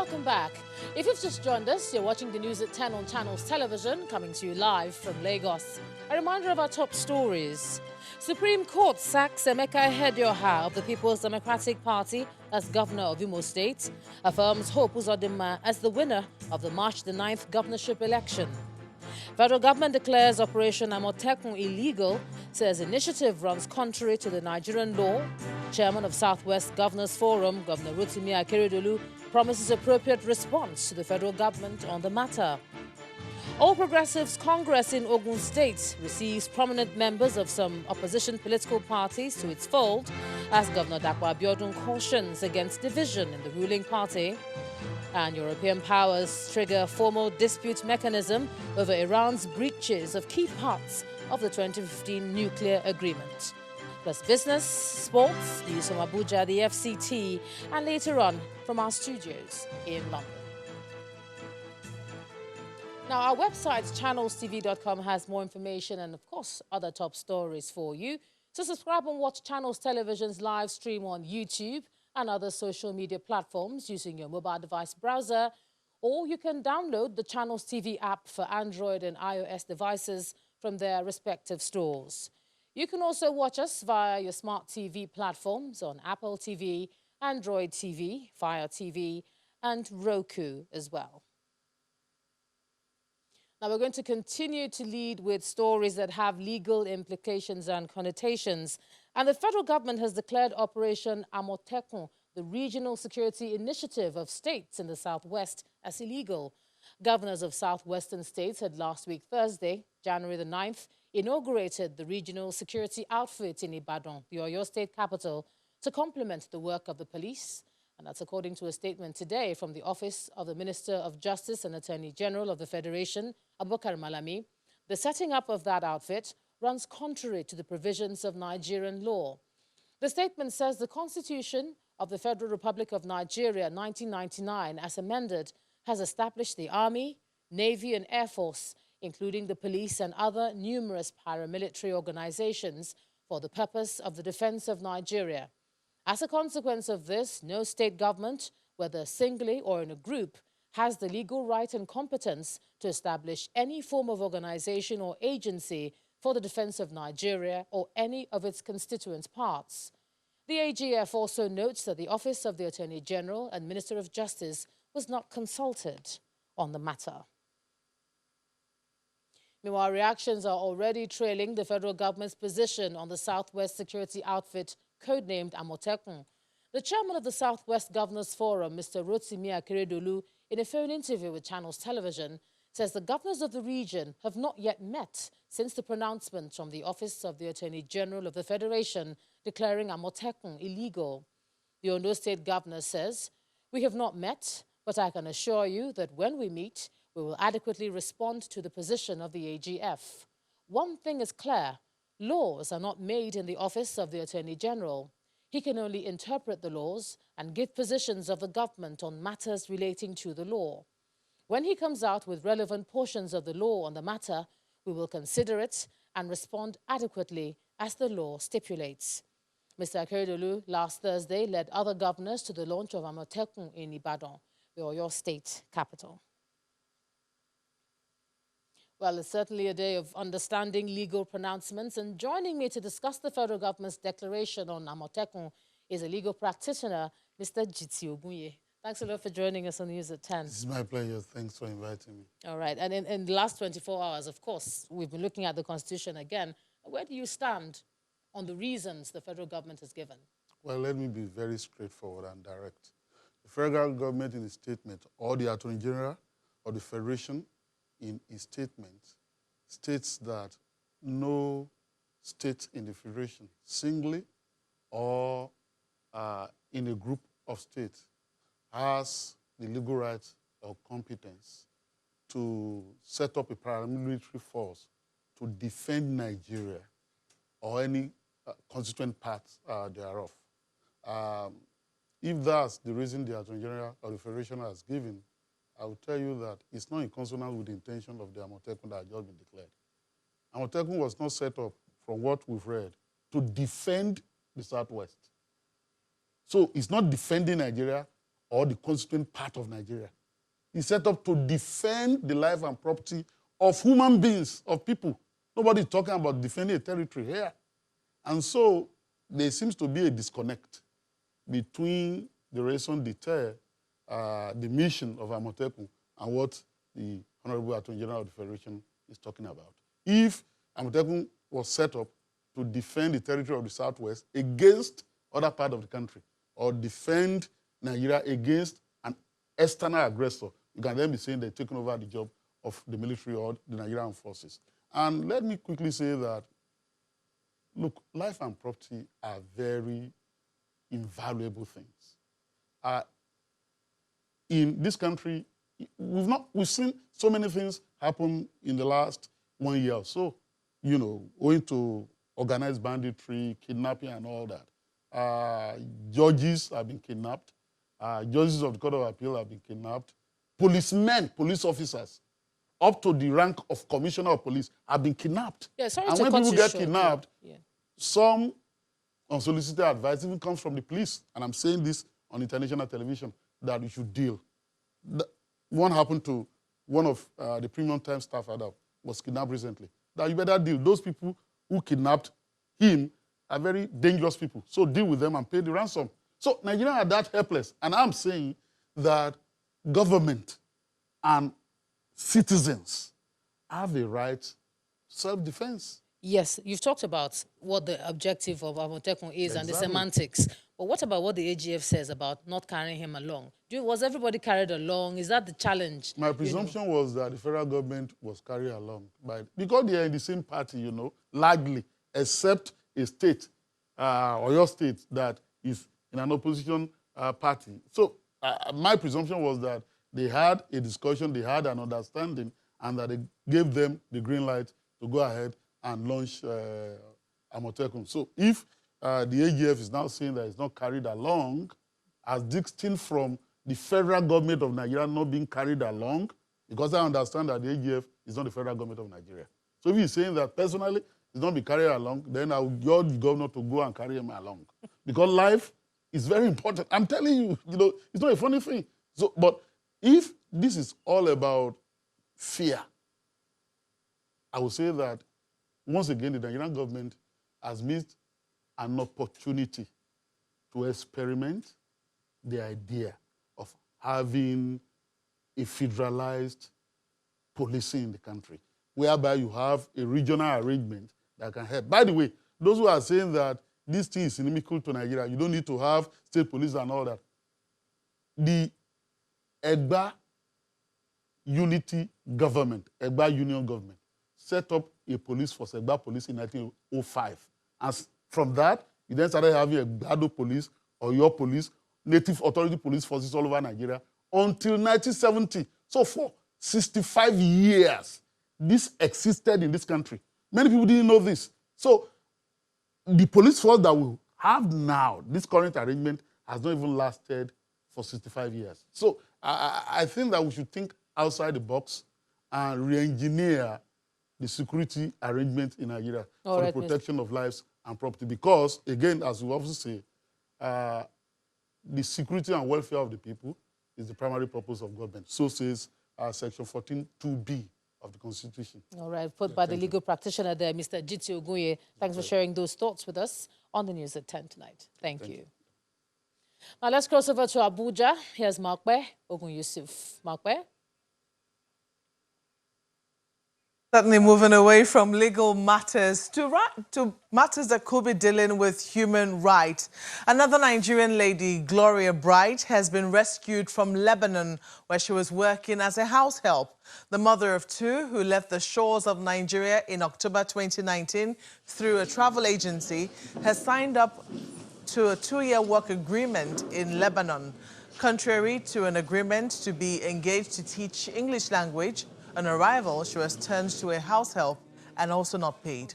welcome back. If you've just joined us, you're watching the news at 10 on Channels Television, coming to you live from Lagos. A reminder of our top stories. Supreme Court sacks Emeka Ihedioha of the People's Democratic Party as governor of Imo State, affirms Hope Uzodinma as the winner of the March the 9th governorship election. Federal government declares Operation Amotekun illegal, says initiative runs contrary to the Nigerian law. Chairman of Southwest Governors Forum, Governor Rotimi Akeredolu, promises appropriate response to the federal government on the matter. All Progressives Congress in Ogun State receives prominent members of some opposition political parties to its fold as Governor Dapo Abiodun cautions against division in the ruling party. And European powers trigger formal dispute mechanism over Iran's breaches of key parts of the 2015 nuclear agreement. Plus business, sports, news from Abuja, the FCT, and later on from our studios in London. Now, our website, channelstv.com, has more information and, of course, other top stories for you. So subscribe and watch Channels Television's live stream on YouTube and other social media platforms using your mobile device browser, or you can download the Channels TV app for Android and iOS devices from their respective stores. You can also watch us via your smart TV platforms on Apple TV, Android TV, Fire TV, and Roku as well. Now, we're going to continue to lead with stories that have legal implications and connotations. And the federal government has declared Operation Amotekun, the regional security initiative of states in the Southwest, as illegal. Governors of southwestern states had last week, Thursday, January the 9th, inaugurated the regional security outfit in Ibadan, the Oyo state capital, to complement the work of the police. And that's according to a statement today from the Office of the Minister of Justice and Attorney General of the Federation, Abubakar Malami. The setting up of that outfit runs contrary to the provisions of Nigerian law. The statement says the Constitution of the Federal Republic of Nigeria, 1999, as amended, has established the Army, Navy, and Air Force, including the police and other numerous paramilitary organizations, for the purpose of the defense of Nigeria. As a consequence of this, no state government, whether singly or in a group, has the legal right and competence to establish any form of organization or agency for the defense of Nigeria or any of its constituent parts. The AGF also notes that the Office of the Attorney General and Minister of Justice was not consulted on the matter. Meanwhile, reactions are already trailing the federal government's position on the Southwest security outfit codenamed Amotekun. The chairman of the Southwest Governors Forum, Mr. Rotimi Akeredolu, in a phone interview with Channels Television, says the governors of the region have not yet met since the pronouncement from the Office of the Attorney General of the Federation declaring Amotekun illegal. The Ondo State Governor says, "We have not met, but I can assure you that when we meet, we will adequately respond to the position of the AGF. One thing is clear. Laws are not made in the Office of the Attorney General. He can only interpret the laws and give positions of the government on matters relating to the law. When he comes out with relevant portions of the law on the matter, we will consider it and respond adequately as the law stipulates." Mr. Akeredolu last Thursday led other governors to the launch of Amotekun in Ibadan, the Oyo state capital. Well, it's certainly a day of understanding legal pronouncements, and joining me to discuss the federal government's declaration on Amotekun is a legal practitioner, Mr. Jiti Ogunye. Thanks a lot for joining us on News at 10. This is my pleasure. Thanks for inviting me. All right. And in the last 24 hours, of course, we've been looking at the Constitution again. Where do you stand on the reasons the federal government has given? Well, let me be very straightforward and direct. The federal government in its statement, or the Attorney General or the Federation in its statement, states that no state in the Federation, singly or in a group of states, has the legal right or competence to set up a paramilitary force to defend Nigeria or any constituent parts thereof. If that's the reason the Attorney General or the Federation has given, I will tell you that it's not in consonance with the intention of the Amotekun that has just been declared. Amotekun was not set up, from what we've read, to defend the Southwest. So it's not defending Nigeria or the constituent part of Nigeria. It's set up to defend the life and property of human beings, of people. Nobody's talking about defending a territory here. And so there seems to be a disconnect between the raison d'etre, the mission of Amotekun, and what the Honorable Attorney General of the Federation is talking about. If Amotekun was set up to defend the territory of the Southwest against other part of the country, or defend Nigeria against an external aggressor, you can then be saying they're taking over the job of the military or the Nigerian forces. And let me quickly say that, look, life and property are very invaluable things. In this country, we've seen so many things happen in the last 1 year or so, you know, owing to organized banditry, kidnapping and all that. Judges have been kidnapped. Judges of the Court of Appeal have been kidnapped. Policemen, police officers, up to the rank of commissioner of police, have been kidnapped. Yeah, sorry and to when cut people you get short. kidnapped, Yeah. some unsolicited advice even comes from the police. And I'm saying this on international television, that we should deal. One happened to one of the Premium Time staff was kidnapped recently. That you better deal. Those people who kidnapped him are very dangerous people. So deal with them and pay the ransom. So Nigerians are that helpless. And I'm saying that government and citizens have a right to self-defense. Yes, you've talked about what the objective of Amotekun is and the semantics. But what about what the AGF says about not carrying him along? Was everybody carried along? Is that the challenge? My presumption was that the federal government was carried along because they are in the same party, you know, largely, except a state, or your state, that is in an opposition party. So my presumption was that they had a discussion, they had an understanding, and that they gave them the green light to go ahead and launch Amotekun. So if the AGF is now saying that it's not carried along, as distinct from the federal government of Nigeria not being carried along, because I understand that the AGF is not the federal government of Nigeria. So if he's saying that personally it's not be carried along, then I would urge the governor to go and carry him along. Because life is very important. I'm telling you, you know, it's not a funny thing. So, but if this is all about fear, I would say that once again, the Nigerian government has missed an opportunity to experiment the idea of having a federalized policing in the country, whereby you have a regional arrangement that can help. By the way, those who are saying that this thing is inimical to Nigeria, you don't need to have state police and all that. The Egba Unity Government, Egba Union Government, set up a police force, Egba Police, in 1905. And from that, you then started having a Gado Police, or your police, native authority police forces all over Nigeria, until 1970. So for 65 years, this existed in this country. Many people didn't know this. So the police force that we have now, this current arrangement, has not even lasted for 65 years. So I think that we should think outside the box and re-engineer the security arrangement in Nigeria for the protection of lives and property. Because, again, as we often say, the security and welfare of the people is the primary purpose of government. So says Section 14(2)(b) of the Constitution. All right, put by the legal practitioner there, Mr. Jiti Ogunye. Thanks for sharing those thoughts with us on the news at 10 tonight. Thank you. Now let's cross over to Abuja. Here's Makwe Ogun Yusuf. Makwe? Certainly moving away from legal matters to matters that could be dealing with human rights. Another Nigerian lady, Gloria Bright, has been rescued from Lebanon, where she was working as a house help. The mother of two, who left the shores of Nigeria in October 2019 through a travel agency, has signed up to a 2-year work agreement in Lebanon. Contrary to an agreement to be engaged to teach English language, on arrival, she was turned to a house help and also not paid.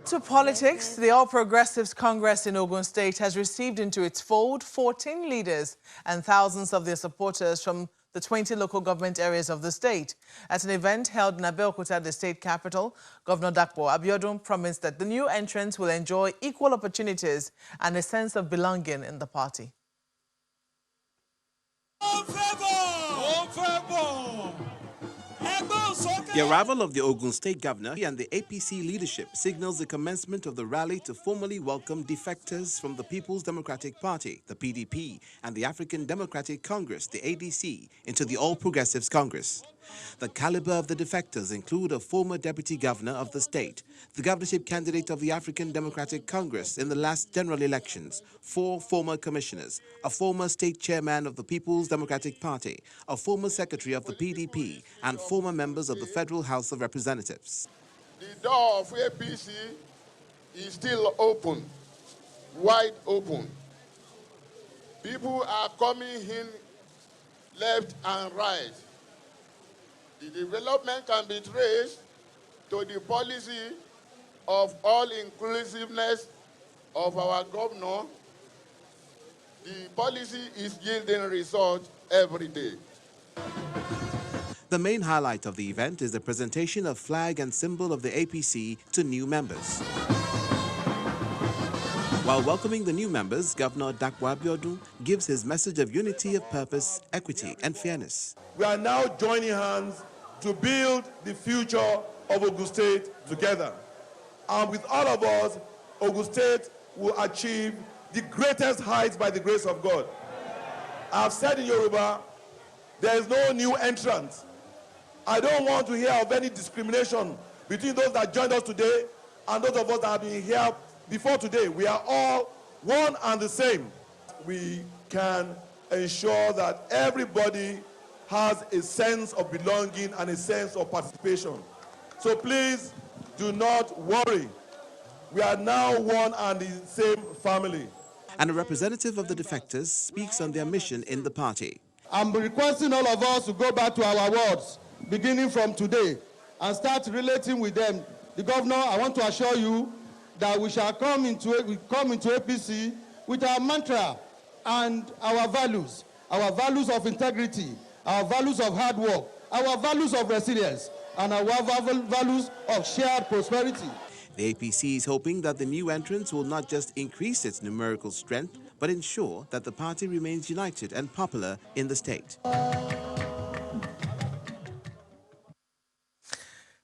To politics, the All Progressives Congress in Ogun State has received into its fold 14 leaders and thousands of their supporters from the 20 local government areas of the state. At an event held in Abeokuta, the state capital, Governor Dakpo Abiodun promised that the new entrants will enjoy equal opportunities and a sense of belonging in the party. The arrival of the Ogun State Governor and the APC leadership signals the commencement of the rally to formally welcome defectors from the People's Democratic Party, the PDP, and the African Democratic Congress, the ADC, into the All Progressives Congress. The caliber of the defectors include a former deputy governor of the state, the governorship candidate of the African Democratic Congress in the last general elections, 4 former commissioners, a former state chairman of the People's Democratic Party, a former secretary of the PDP, and former members of the Federal House of Representatives. The door of APC is still open, wide open. People are coming in left and right. The development can be traced to the policy of all-inclusiveness of our governor. The policy is yielding results every day. The main highlight of the event is the presentation of flag and symbol of the APC to new members. While welcoming the new members, Governor Dakpo Abiodun gives his message of unity of purpose, equity, and fairness. We are now joining hands to build the future of Ogun State together. And with all of us, Ogun State will achieve the greatest heights by the grace of God. I've said in Yoruba, there is no new entrant. I don't want to hear of any discrimination between those that joined us today and those of us that have been here before today. We are all one and the same. We can ensure that everybody has a sense of belonging and a sense of participation. So please do not worry. We are now one and the same family. And a representative of the defectors speaks on their mission in the party. I'm requesting all of us to go back to our wards, beginning from today, and start relating with them. The governor, I want to assure you that we shall come into APC with our mantra and our values of integrity, our values of hard work, our values of resilience, and our values of shared prosperity. The APC is hoping that the new entrants will not just increase its numerical strength, but ensure that the party remains united and popular in the state.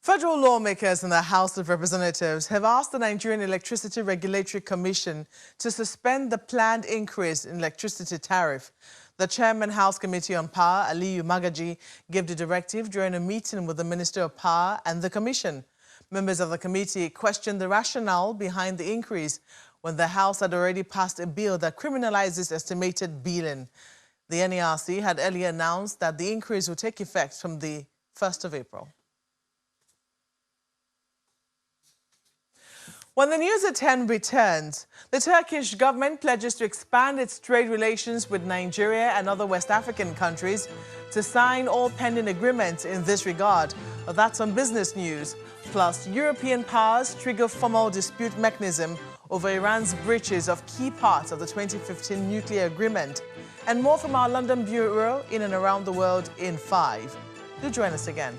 Federal lawmakers in the House of Representatives have asked the Nigerian Electricity Regulatory Commission to suspend the planned increase in electricity tariff. The Chairman House Committee on Power, Aliyu Magaji, gave the directive during a meeting with the Minister of Power and the Commission. Members of the committee questioned the rationale behind the increase when the House had already passed a bill that criminalizes estimated billing. The NERC had earlier announced that the increase will take effect from the 1st of April. When the news at 10 returns, the Turkish government pledges to expand its trade relations with Nigeria and other West African countries to sign all pending agreements in this regard. That's on business news. Plus, European powers trigger formal dispute mechanism over Iran's breaches of key parts of the 2015 nuclear agreement. And more from our London bureau in and around the world in 5. Do join us again.